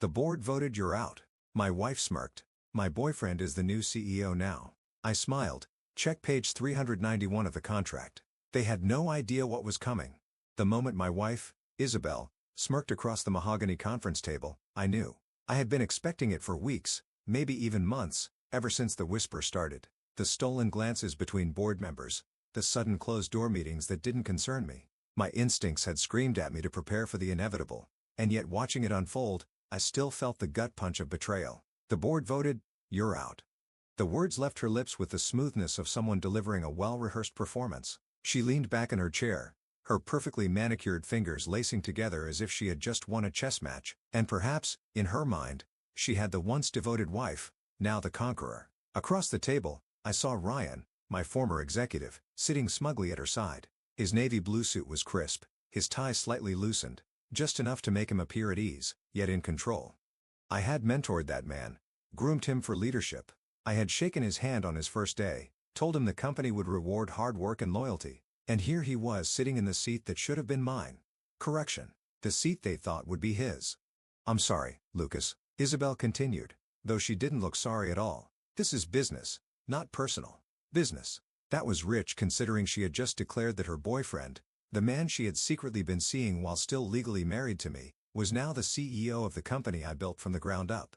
The board voted you're out. My wife smirked. My boyfriend is the new CEO now. I smiled. Check page 391 of the contract. They had no idea what was coming. The moment my wife, Isabel, smirked across the mahogany conference table, I knew. I had been expecting it for weeks, maybe even months, ever since the whisper started. The stolen glances between board members, the sudden closed-door meetings that didn't concern me. My instincts had screamed at me to prepare for the inevitable, and yet watching it unfold, I still felt the gut punch of betrayal. The board voted, you're out. The words left her lips with the smoothness of someone delivering a well-rehearsed performance. She leaned back in her chair, her perfectly manicured fingers lacing together as if she had just won a chess match, and perhaps, in her mind, she had the once devoted wife, now the conqueror. Across the table, I saw Ryan, my former executive, sitting smugly at her side. His navy blue suit was crisp, his tie slightly loosened, just enough to make him appear at ease, yet in control. I had mentored that man, groomed him for leadership. I had shaken his hand on his first day, told him the company would reward hard work and loyalty, and here he was sitting in the seat that should have been mine. Correction. The seat they thought would be his. I'm sorry, Lucas, Isabel continued, though she didn't look sorry at all. This is business, not personal. Business. That was rich considering she had just declared that her boyfriend, the man she had secretly been seeing while still legally married to me, was now the CEO of the company I built from the ground up.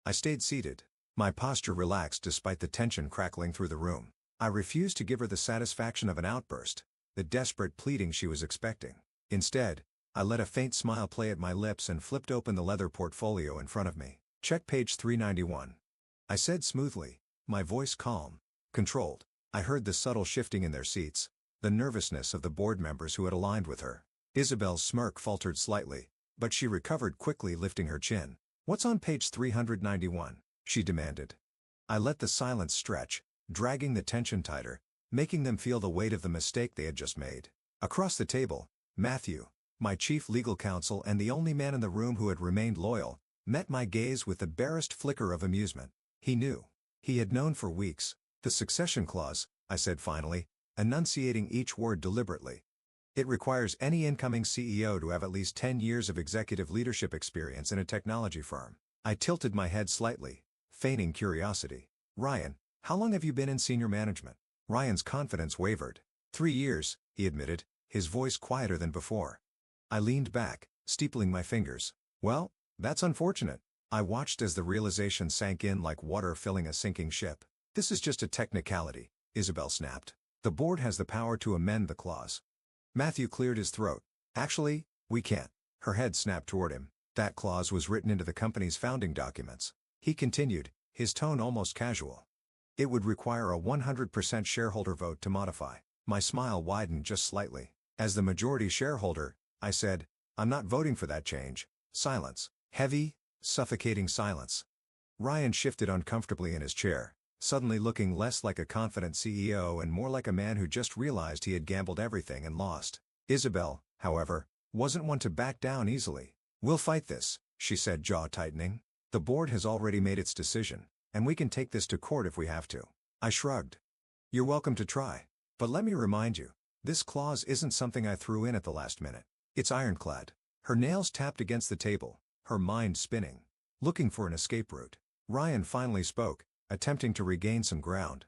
I stayed seated. My posture relaxed despite the tension crackling through the room. I refused to give her the satisfaction of an outburst, the desperate pleading she was expecting. Instead, I let a faint smile play at my lips and flipped open the leather portfolio in front of me. Check page 391. I said smoothly, my voice calm, controlled. I heard the subtle shifting in their seats, the nervousness of the board members who had aligned with her. Isabel's smirk faltered slightly, but she recovered quickly, lifting her chin. What's on page 391? She demanded. I let the silence stretch, dragging the tension tighter, making them feel the weight of the mistake they had just made. Across the table, Matthew, my chief legal counsel and the only man in the room who had remained loyal, met my gaze with the barest flicker of amusement. He knew. He had known for weeks. The succession clause, I said finally, enunciating each word deliberately. It requires any incoming CEO to have at least 10 years of executive leadership experience in a technology firm. I tilted my head slightly, feigning curiosity. Ryan, how long have you been in senior management? Ryan's confidence wavered. 3 years, he admitted, his voice quieter than before. I leaned back, steepling my fingers. Well, that's unfortunate. I watched as the realization sank in like water filling a sinking ship. This is just a technicality, Isabel snapped. The board has the power to amend the clause. Matthew cleared his throat. Actually, we can't. Her head snapped toward him. That clause was written into the company's founding documents. He continued, his tone almost casual. It would require a 100% shareholder vote to modify. My smile widened just slightly. As the majority shareholder, I said, I'm not voting for that change. Silence. Heavy, suffocating silence. Ryan shifted uncomfortably in his chair, suddenly looking less like a confident CEO and more like a man who just realized he had gambled everything and lost. Isabel, however, wasn't one to back down easily. We'll fight this, she said, jaw tightening. The board has already made its decision, and we can take this to court if we have to. I shrugged. You're welcome to try. But let me remind you, this clause isn't something I threw in at the last minute. It's ironclad. Her nails tapped against the table, her mind spinning, looking for an escape route. Ryan finally spoke, attempting to regain some ground.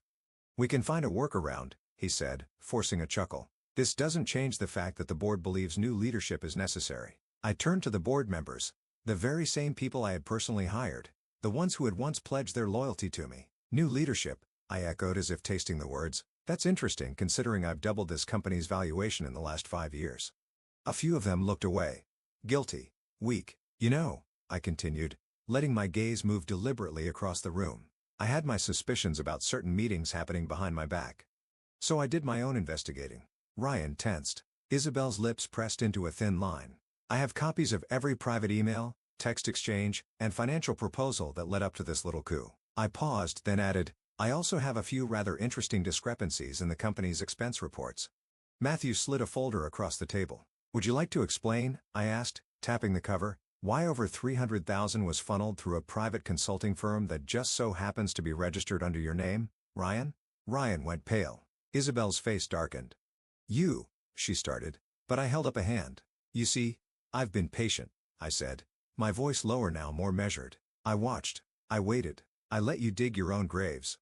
We can find a workaround, he said, forcing a chuckle. This doesn't change the fact that the board believes new leadership is necessary. I turned to the board members, the very same people I had personally hired, the ones who had once pledged their loyalty to me. New leadership, I echoed as if tasting the words. That's interesting considering I've doubled this company's valuation in the last 5 years. A few of them looked away. Guilty. Weak. You know, I continued, letting my gaze move deliberately across the room. I had my suspicions about certain meetings happening behind my back. So I did my own investigating. Ryan tensed. Isabel's lips pressed into a thin line. I have copies of every private email, text exchange, and financial proposal that led up to this little coup. I paused, then added, I also have a few rather interesting discrepancies in the company's expense reports. Matthew slid a folder across the table. Would you like to explain, I asked, tapping the cover, why over $300,000 was funneled through a private consulting firm that just so happens to be registered under your name, Ryan? Ryan went pale. Isabel's face darkened. She started, but I held up a hand. You see, I've been patient, I said. My voice lower now, more measured. I watched. I waited. I let you dig your own graves.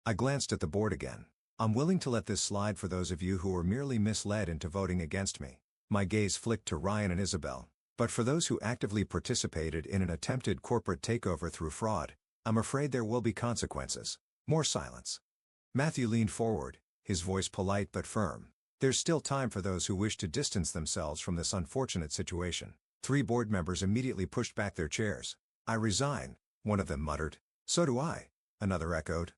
I glanced at the board again. I'm willing to let this slide for those of you who were merely misled into voting against me. My gaze flicked to Ryan and Isabel. But for those who actively participated in an attempted corporate takeover through fraud, I'm afraid there will be consequences. More silence. Matthew leaned forward, his voice polite but firm. There's still time for those who wish to distance themselves from this unfortunate situation. 3 board members immediately pushed back their chairs. I resign, one of them muttered. So do I, another echoed.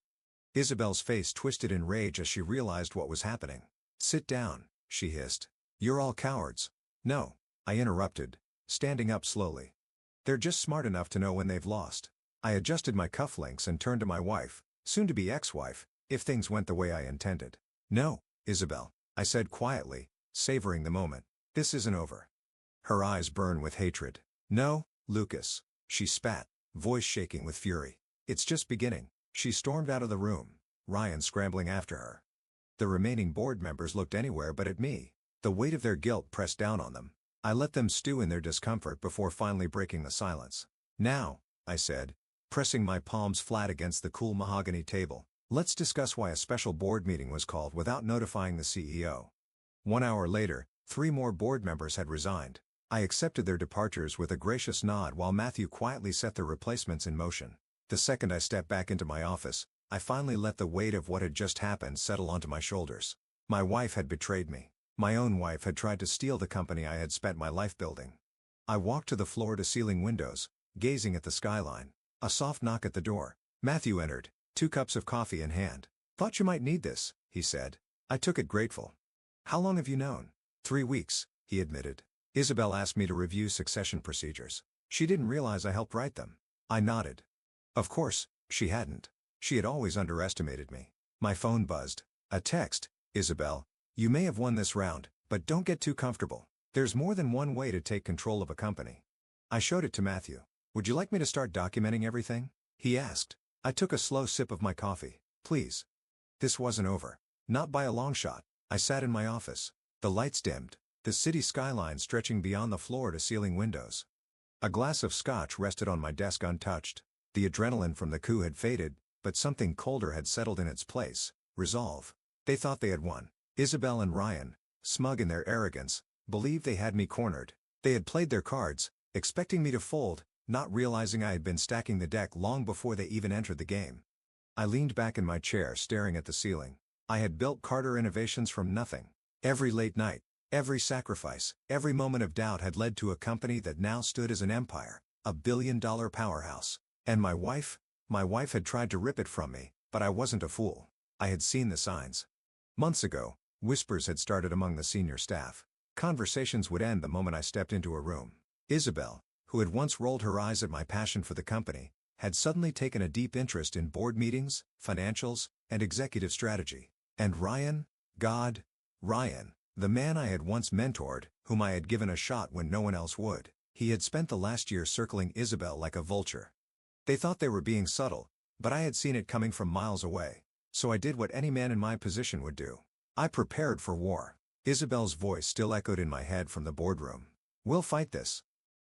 Isabel's face twisted in rage as she realized what was happening. Sit down, she hissed. You're all cowards. No, I interrupted, standing up slowly. They're just smart enough to know when they've lost. I adjusted my cufflinks and turned to my wife, soon-to-be ex-wife, if things went the way I intended. No, Isabel, I said quietly, savoring the moment. This isn't over. Her eyes burned with hatred. No, Lucas, she spat, voice shaking with fury. It's just beginning. She stormed out of the room, Ryan scrambling after her. The remaining board members looked anywhere but at me. The weight of their guilt pressed down on them. I let them stew in their discomfort before finally breaking the silence. Now, I said, pressing my palms flat against the cool mahogany table, let's discuss why a special board meeting was called without notifying the CEO. 1 hour later, 3 more board members had resigned. I accepted their departures with a gracious nod while Matthew quietly set their replacements in motion. The second I stepped back into my office, I finally let the weight of what had just happened settle onto my shoulders. My wife had betrayed me. My own wife had tried to steal the company I had spent my life building. I walked to the floor-to-ceiling windows, gazing at the skyline. A soft knock at the door. Matthew entered, 2 cups of coffee in hand. Thought you might need this, he said. I took it grateful. How long have you known? 3 weeks, he admitted. Isabel asked me to review succession procedures. She didn't realize I helped write them. I nodded. Of course, she hadn't. She had always underestimated me. My phone buzzed. A text. Isabel, you may have won this round, but don't get too comfortable. There's more than one way to take control of a company. I showed it to Matthew. Would you like me to start documenting everything? He asked. I took a slow sip of my coffee. Please. This wasn't over. Not by a long shot. I sat in my office. The lights dimmed, the city skyline stretching beyond the floor-to-ceiling windows. A glass of scotch rested on my desk untouched. The adrenaline from the coup had faded, but something colder had settled in its place, resolve. They thought they had won. Isabel and Ryan, smug in their arrogance, believed they had me cornered. They had played their cards, expecting me to fold, not realizing I had been stacking the deck long before they even entered the game. I leaned back in my chair staring at the ceiling. I had built Carter Innovations from nothing. Every late night, every sacrifice, every moment of doubt had led to a company that now stood as an empire, a billion-dollar powerhouse. And my wife had tried to rip it from me, but I wasn't a fool. I had seen the signs. Months ago, whispers had started among the senior staff. Conversations would end the moment I stepped into a room. Isabel, who had once rolled her eyes at my passion for the company, had suddenly taken a deep interest in board meetings, financials, and executive strategy. And Ryan, Ryan, the man I had once mentored, whom I had given a shot when no one else would, he had spent the last year circling Isabel like a vulture. They thought they were being subtle, but I had seen it coming from miles away. So I did what any man in my position would do. I prepared for war. Isabel's voice still echoed in my head from the boardroom. We'll fight this.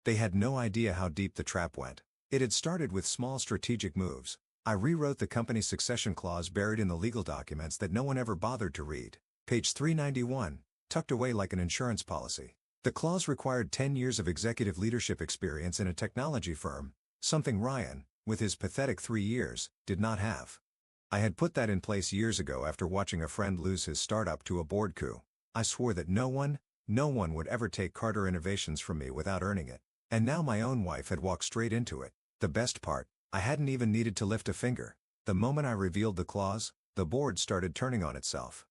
They had no idea how deep the trap went. It had started with small strategic moves. I rewrote the company's succession clause buried in the legal documents that no one ever bothered to read. Page 391, tucked away like an insurance policy. The clause required 10 years of executive leadership experience in a technology firm, something Ryan, with his pathetic 3 years, did not have. I had put that in place years ago after watching a friend lose his startup to a board coup. I swore that no one would ever take Carter Innovations from me without earning it. And now my own wife had walked straight into it. The best part, I hadn't even needed to lift a finger. The moment I revealed the clause, the board started turning on itself.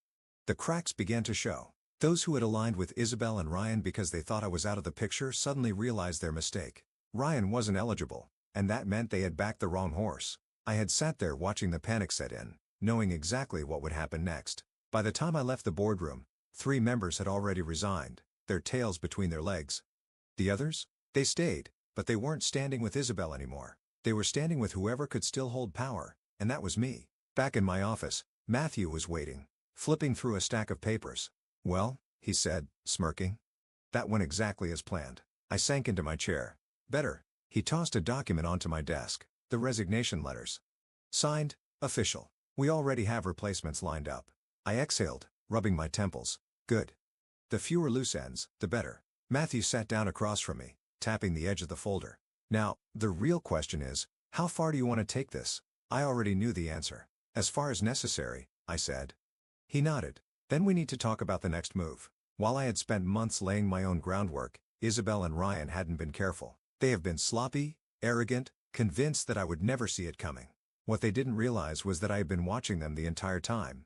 The cracks began to show. Those who had aligned with Isabel and Ryan because they thought I was out of the picture suddenly realized their mistake. Ryan wasn't eligible, and that meant they had backed the wrong horse. I had sat there watching the panic set in, knowing exactly what would happen next. By the time I left the boardroom, 3 members had already resigned, their tails between their legs. The others? They stayed, but they weren't standing with Isabel anymore. They were standing with whoever could still hold power, and that was me. Back in my office, Matthew was waiting, flipping through a stack of papers. Well, he said, smirking. That went exactly as planned. I sank into my chair. Better. He tossed a document onto my desk. The resignation letters. Signed, official. We already have replacements lined up. I exhaled, rubbing my temples. Good. The fewer loose ends, the better. Matthew sat down across from me, tapping the edge of the folder. Now, the real question is, how far do you want to take this? I already knew the answer. As far as necessary, I said. He nodded. Then we need to talk about the next move. While I had spent months laying my own groundwork, Isabel and Ryan hadn't been careful. They have been sloppy, arrogant, convinced that I would never see it coming. What they didn't realize was that I had been watching them the entire time.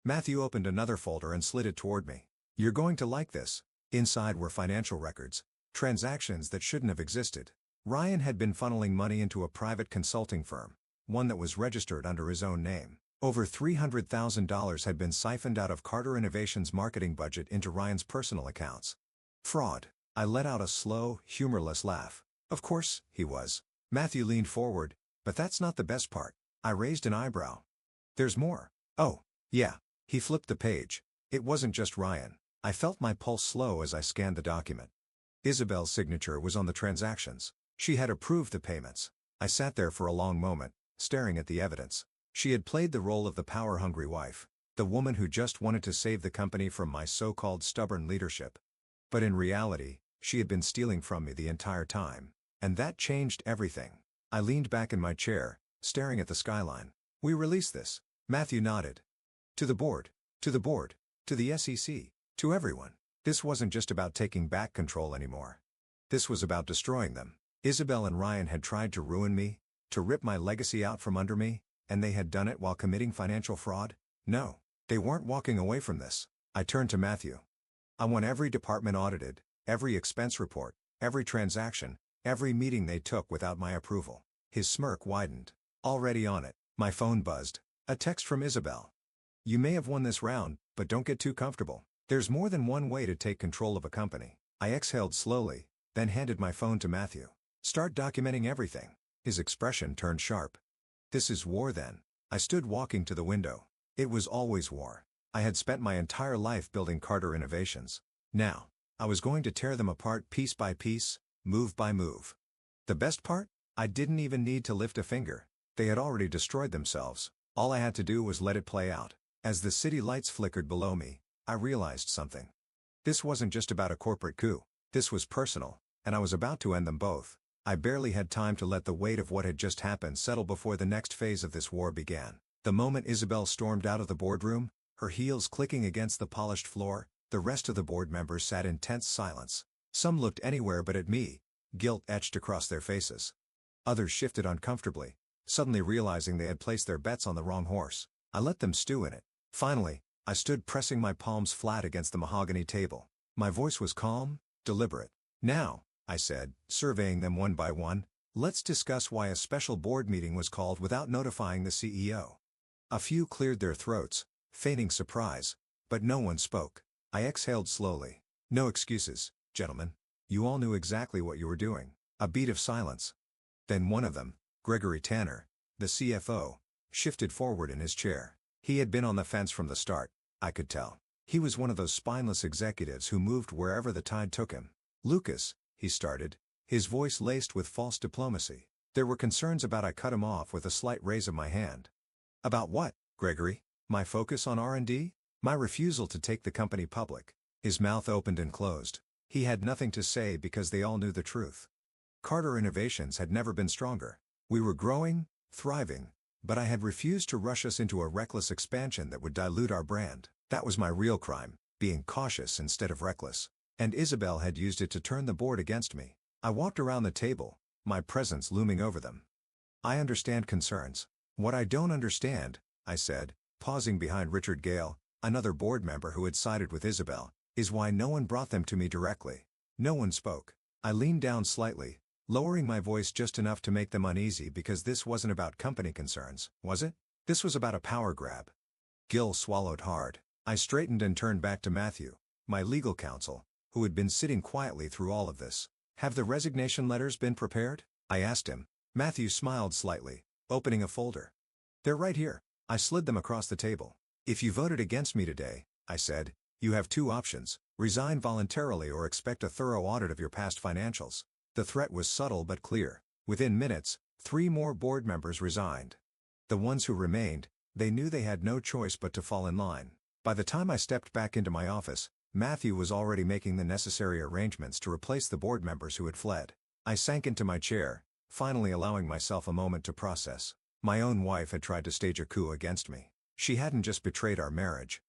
Matthew opened another folder and slid it toward me. You're going to like this. Inside were financial records. Transactions that shouldn't have existed. Ryan had been funneling money into a private consulting firm, one that was registered under his own name. Over $300,000 had been siphoned out of Carter Innovations' marketing budget into Ryan's personal accounts. Fraud. I let out a slow, humorless laugh. Of course, he was. Matthew leaned forward, but that's not the best part. I raised an eyebrow. There's more. Oh, yeah. He flipped the page. It wasn't just Ryan. I felt my pulse slow as I scanned the document. Isabel's signature was on the transactions. She had approved the payments. I sat there for a long moment, staring at the evidence. She had played the role of the power-hungry wife, the woman who just wanted to save the company from my so-called stubborn leadership. But in reality, she had been stealing from me the entire time. And that changed everything. I leaned back in my chair, staring at the skyline. We release this. Matthew nodded. To the board. To the board. To the SEC. To everyone. This wasn't just about taking back control anymore. This was about destroying them. Isabel and Ryan had tried to ruin me, to rip my legacy out from under me, and they had done it while committing financial fraud? No. They weren't walking away from this. I turned to Matthew. I want every department audited, every expense report, every transaction, every meeting they took without my approval. His smirk widened. Already on it. My phone buzzed. A text from Isabel. You may have won this round, but don't get too comfortable. There's more than one way to take control of a company. I exhaled slowly, then handed my phone to Matthew. Start documenting everything. His expression turned sharp. This is war then. I stood walking to the window. It was always war. I had spent my entire life building Carter Innovations. Now, I was going to tear them apart piece by piece, move by move. The best part? I didn't even need to lift a finger. They had already destroyed themselves. All I had to do was let it play out. As the city lights flickered below me, I realized something. This wasn't just about a corporate coup. This was personal, and I was about to end them both. I barely had time to let the weight of what had just happened settle before the next phase of this war began. The moment Isabel stormed out of the boardroom, her heels clicking against the polished floor, the rest of the board members sat in tense silence. Some looked anywhere but at me, guilt etched across their faces. Others shifted uncomfortably, suddenly realizing they had placed their bets on the wrong horse. I let them stew in it. Finally, I stood pressing my palms flat against the mahogany table. My voice was calm, deliberate. Now, I said, surveying them one by one, let's discuss why a special board meeting was called without notifying the CEO. A few cleared their throats, feigning surprise, but no one spoke. I exhaled slowly. No excuses, gentlemen. You all knew exactly what you were doing. A beat of silence. Then one of them, Gregory Tanner, the CFO, shifted forward in his chair. He had been on the fence from the start, I could tell. He was one of those spineless executives who moved wherever the tide took him. Lucas, he started, his voice laced with false diplomacy. There were concerns about I cut him off with a slight raise of my hand. About what, Gregory? My focus on R&D? My refusal to take the company public? His mouth opened and closed. He had nothing to say because they all knew the truth. Carter Innovations had never been stronger. We were growing, thriving, but I had refused to rush us into a reckless expansion that would dilute our brand. That was my real crime, being cautious instead of reckless. And Isabel had used it to turn the board against me. I walked around the table, my presence looming over them. I understand concerns. What I don't understand, I said, pausing behind Richard Gale, another board member who had sided with Isabel, is why no one brought them to me directly. No one spoke. I leaned down slightly, lowering my voice just enough to make them uneasy because this wasn't about company concerns, was it? This was about a power grab. Gil swallowed hard. I straightened and turned back to Matthew, my legal counsel, who had been sitting quietly through all of this. Have the resignation letters been prepared? I asked him. Matthew smiled slightly, opening a folder. They're right here. I slid them across the table. If you voted against me today, I said, you have two options: resign voluntarily or expect a thorough audit of your past financials. The threat was subtle but clear. Within minutes, 3 more board members resigned. The ones who remained, they knew they had no choice but to fall in line. By the time I stepped back into my office, Matthew was already making the necessary arrangements to replace the board members who had fled. I sank into my chair, finally allowing myself a moment to process. My own wife had tried to stage a coup against me. She hadn't just betrayed our marriage.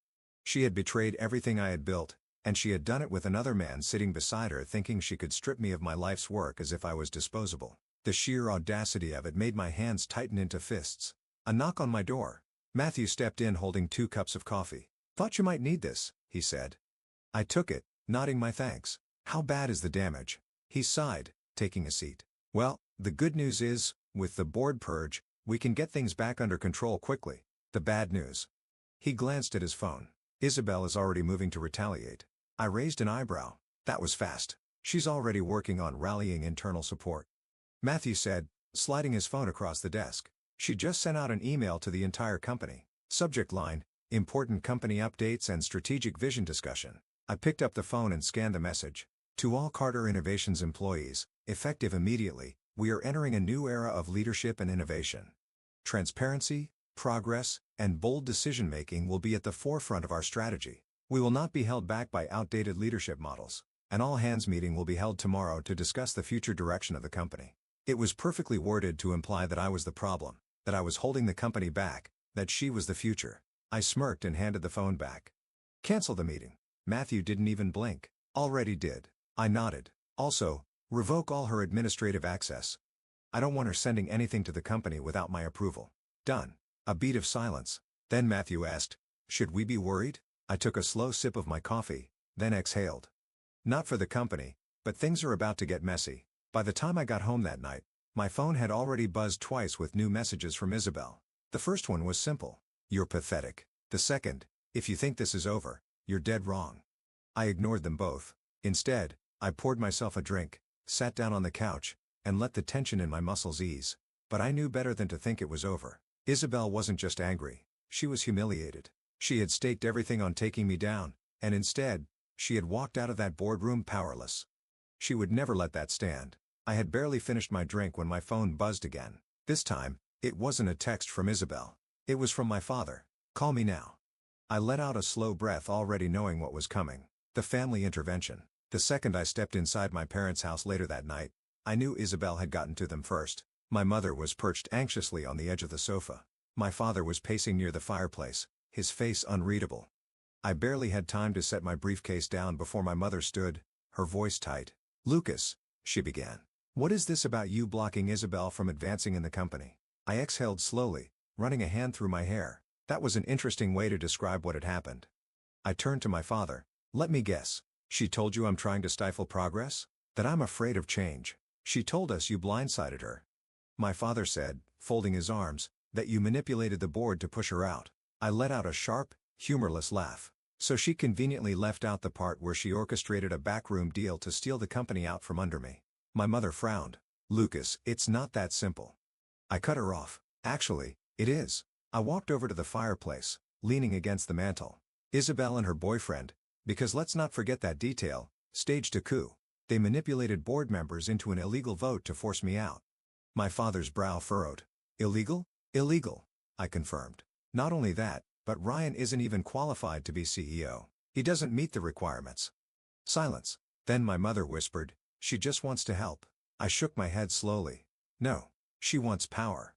She had betrayed everything I had built, and she had done it with another man sitting beside her thinking she could strip me of my life's work as if I was disposable. The sheer audacity of it made my hands tighten into fists. A knock on my door. Matthew stepped in holding 2 cups of coffee. "Thought you might need this," he said. I took it, nodding my thanks. "How bad is the damage?" He sighed, taking a seat. "Well, the good news is, with the board purge, we can get things back under control quickly. The bad news." He glanced at his phone. "Isabel is already moving to retaliate." I raised an eyebrow. That was fast. "She's already working on rallying internal support," Matthew said, sliding his phone across the desk. "She just sent out an email to the entire company. Subject line, important company updates and strategic vision discussion." I picked up the phone and scanned the message. "To all Carter Innovations employees, effective immediately, we are entering a new era of leadership and innovation. Transparency, progress, and bold decision-making will be at the forefront of our strategy. We will not be held back by outdated leadership models. An all-hands meeting will be held tomorrow to discuss the future direction of the company." It was perfectly worded to imply that I was the problem, that I was holding the company back, that she was the future. I smirked and handed the phone back. "Cancel the meeting." Matthew didn't even blink. "Already did." I nodded. "Also, revoke all her administrative access. I don't want her sending anything to the company without my approval." "Done." A beat of silence. Then Matthew asked, "Should we be worried?" I took a slow sip of my coffee, then exhaled. "Not for the company, but things are about to get messy." By the time I got home that night, my phone had already buzzed twice with new messages from Isabel. The first one was simple. "You're pathetic." The second, "If you think this is over, you're dead wrong." I ignored them both. Instead, I poured myself a drink, sat down on the couch, and let the tension in my muscles ease. But I knew better than to think it was over. Isabel wasn't just angry. She was humiliated. She had staked everything on taking me down, and instead, she had walked out of that boardroom powerless. She would never let that stand. I had barely finished my drink when my phone buzzed again. This time, it wasn't a text from Isabel. It was from my father. "Call me now." I let out a slow breath, already knowing what was coming. The family intervention. The second I stepped inside my parents' house later that night, I knew Isabel had gotten to them first. My mother was perched anxiously on the edge of the sofa. My father was pacing near the fireplace, his face unreadable. I barely had time to set my briefcase down before my mother stood, her voice tight. "Lucas," she began. "What is this about you blocking Isabel from advancing in the company?" I exhaled slowly, running a hand through my hair. That was an interesting way to describe what had happened. I turned to my father. "Let me guess. She told you I'm trying to stifle progress? That I'm afraid of change? She told us you blindsided her?" My father said, folding his arms, "that you manipulated the board to push her out." I let out a sharp, humorless laugh. "So she conveniently left out the part where she orchestrated a backroom deal to steal the company out from under me." My mother frowned. "Lucas, it's not that simple." I cut her off. "Actually, it is." I walked over to the fireplace, leaning against the mantel. "Isabel and her boyfriend, because let's not forget that detail, staged a coup. They manipulated board members into an illegal vote to force me out." My father's brow furrowed. "Illegal?" "Illegal," I confirmed. "Not only that, but Ryan isn't even qualified to be CEO. He doesn't meet the requirements." Silence. Then my mother whispered, "She just wants to help." I shook my head slowly. "No. She wants power."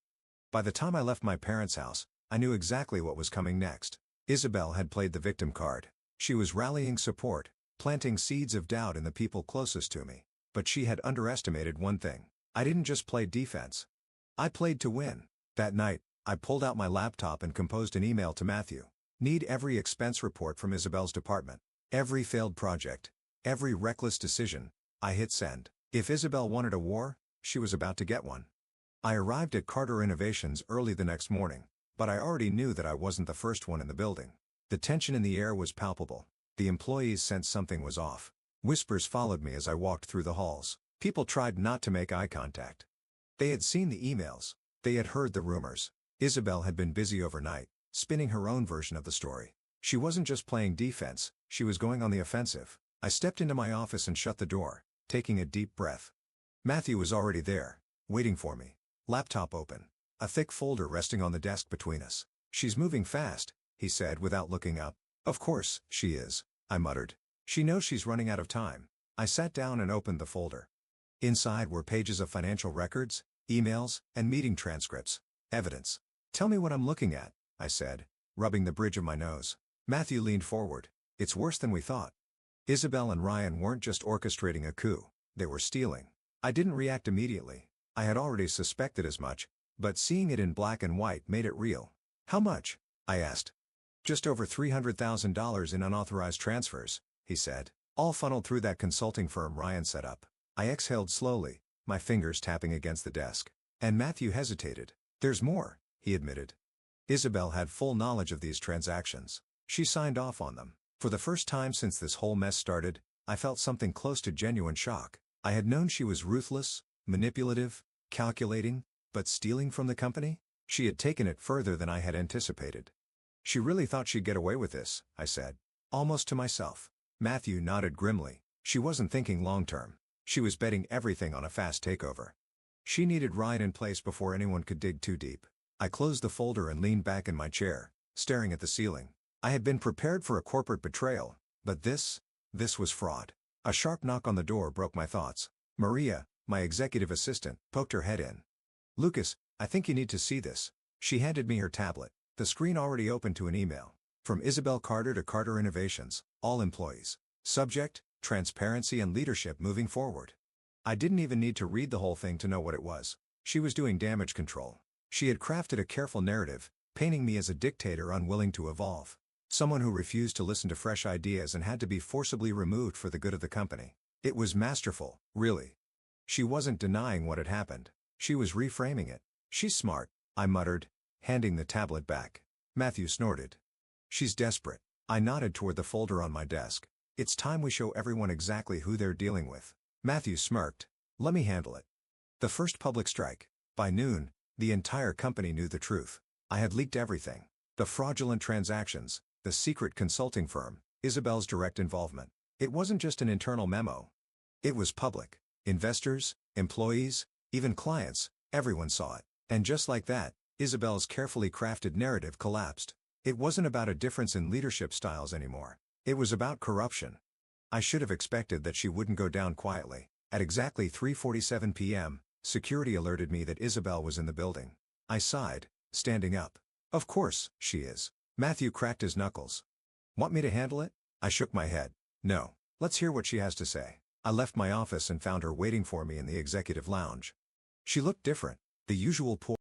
By the time I left my parents' house, I knew exactly what was coming next. Isabel had played the victim card. She was rallying support, planting seeds of doubt in the people closest to me. But she had underestimated one thing. I didn't just play defense. I played to win. That night, I pulled out my laptop and composed an email to Matthew. Need every expense report from Isabel's department. Every failed project. Every reckless decision. I hit send. If Isabel wanted a war, she was about to get one. I arrived at Carter Innovations early the next morning, but I already knew that I wasn't the first one in the building. The tension in the air was palpable. The employees sensed something was off. Whispers followed me as I walked through the halls. People tried not to make eye contact. They had seen the emails. They had heard the rumors. Isabel had been busy overnight, spinning her own version of the story. She wasn't just playing defense, she was going on the offensive. I stepped into my office and shut the door, taking a deep breath. Matthew was already there, waiting for me. Laptop open. A thick folder resting on the desk between us. "She's moving fast," he said without looking up. "Of course, she is," I muttered. "She knows she's running out of time." I sat down and opened the folder. Inside were pages of financial records, emails, and meeting transcripts. Evidence. "Tell me what I'm looking at," I said, rubbing the bridge of my nose. Matthew leaned forward. "It's worse than we thought. Isabel and Ryan weren't just orchestrating a coup, they were stealing." I didn't react immediately. I had already suspected as much, but seeing it in black and white made it real. "How much?" I asked. "Just over $300,000 in unauthorized transfers," he said. "All funneled through that consulting firm Ryan set up." I exhaled slowly, my fingers tapping against the desk. And Matthew hesitated. "There's more," he admitted. "Isabel had full knowledge of these transactions. She signed off on them." For the first time since this whole mess started, I felt something close to genuine shock. I had known she was ruthless, manipulative, calculating, but stealing from the company? She had taken it further than I had anticipated. "She really thought she'd get away with this," I said. Almost to myself. Matthew nodded grimly. "She wasn't thinking long-term. She was betting everything on a fast takeover. She needed Ryan in place before anyone could dig too deep." I closed the folder and leaned back in my chair, staring at the ceiling. I had been prepared for a corporate betrayal, but this was fraud. A sharp knock on the door broke my thoughts. Maria, my executive assistant, poked her head in. "Lucas, I think you need to see this." She handed me her tablet, the screen already open to an email. "From Isabel Carter to Carter Innovations, all employees. Subject, transparency and leadership moving forward." I didn't even need to read the whole thing to know what it was. She was doing damage control. She had crafted a careful narrative, painting me as a dictator unwilling to evolve. Someone who refused to listen to fresh ideas and had to be forcibly removed for the good of the company. It was masterful, really. She wasn't denying what had happened. She was reframing it. "She's smart," I muttered, handing the tablet back. Matthew snorted. "She's desperate." I nodded toward the folder on my desk. "It's time we show everyone exactly who they're dealing with." Matthew smirked. "Let me handle it." The first public strike. By noon, the entire company knew the truth. I had leaked everything. The fraudulent transactions, the secret consulting firm, Isabel's direct involvement. It wasn't just an internal memo. It was public. Investors, employees, even clients, everyone saw it. And just like that, Isabel's carefully crafted narrative collapsed. It wasn't about a difference in leadership styles anymore. It was about corruption. I should have expected that she wouldn't go down quietly. At exactly 3:47 p.m., security alerted me that Isabel was in the building. I sighed, standing up. "Of course, she is." Matthew cracked his knuckles. "Want me to handle it?" I shook my head. "No. Let's hear what she has to say." I left my office and found her waiting for me in the executive lounge. She looked different. The usual poor